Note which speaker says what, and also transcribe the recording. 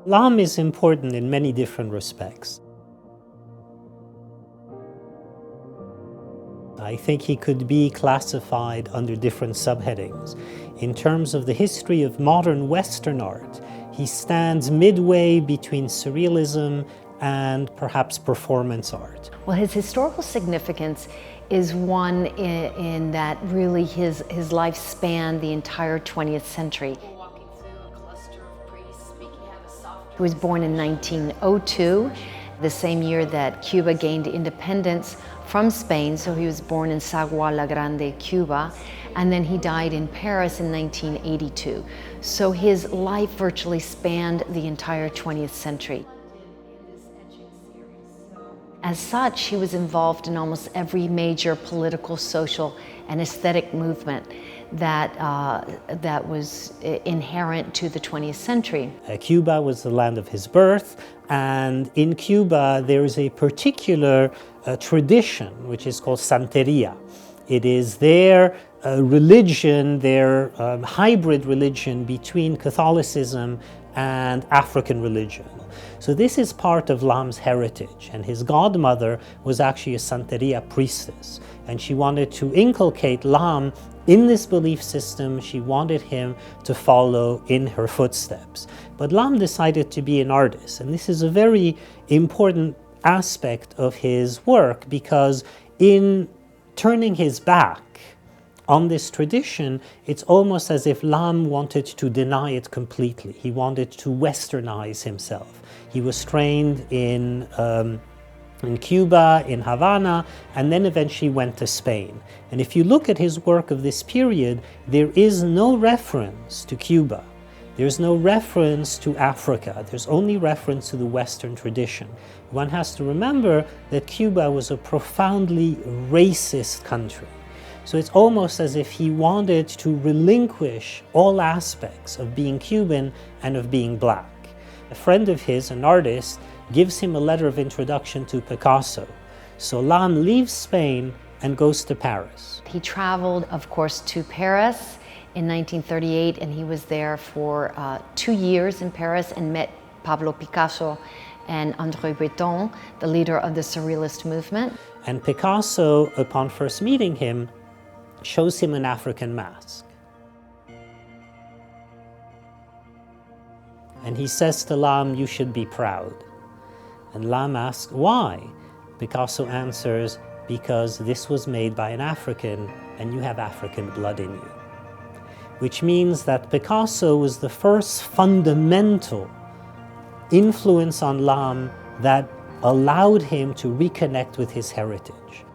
Speaker 1: Lam is important in many different respects. I think he could be classified under different subheadings. In terms of the history of modern Western art, he stands midway between surrealism and perhaps performance art.
Speaker 2: Well, his historical significance is one in that really his life spanned the entire 20th century. He was born in 1902, the same year that Cuba gained independence from Spain, so he was born in Sagua La Grande, Cuba, and then he died in Paris in 1982. So his life virtually spanned the entire 20th century. As such, he was involved in almost every major political, social, and aesthetic movement that was inherent to the 20th century.
Speaker 1: Cuba was the land of his birth, and in Cuba there is a particular tradition which is called Santeria. It is their religion, their hybrid religion between Catholicism and African religion. So this is part of Lam's heritage, and his godmother was actually a Santeria priestess, and she wanted to inculcate Lam in this belief system. She wanted him to follow in her footsteps. But Lam decided to be an artist, and this is a very important aspect of his work, because in turning his back on this tradition, it's almost as if Lam wanted to deny it completely. He wanted to westernize himself. He was trained in Cuba, in Havana, and then eventually went to Spain. And if you look at his work of this period, there is no reference to Cuba. There's no reference to Africa. There's only reference to the Western tradition. One has to remember that Cuba was a profoundly racist country. So it's almost as if he wanted to relinquish all aspects of being Cuban and of being black. A friend of his, an artist, gives him a letter of introduction to Picasso. So Lam leaves Spain and goes to Paris.
Speaker 2: He traveled, of course, to Paris in 1938, and he was there for 2 years in Paris and met Pablo Picasso and André Breton, the leader of the Surrealist movement.
Speaker 1: And Picasso, upon first meeting him, shows him an African mask. And he says to Lam, "You should be proud." And Lam asks, "Why?" Picasso answers, "Because this was made by an African and you have African blood in you." Which means that Picasso was the first fundamental influence on Lam that allowed him to reconnect with his heritage.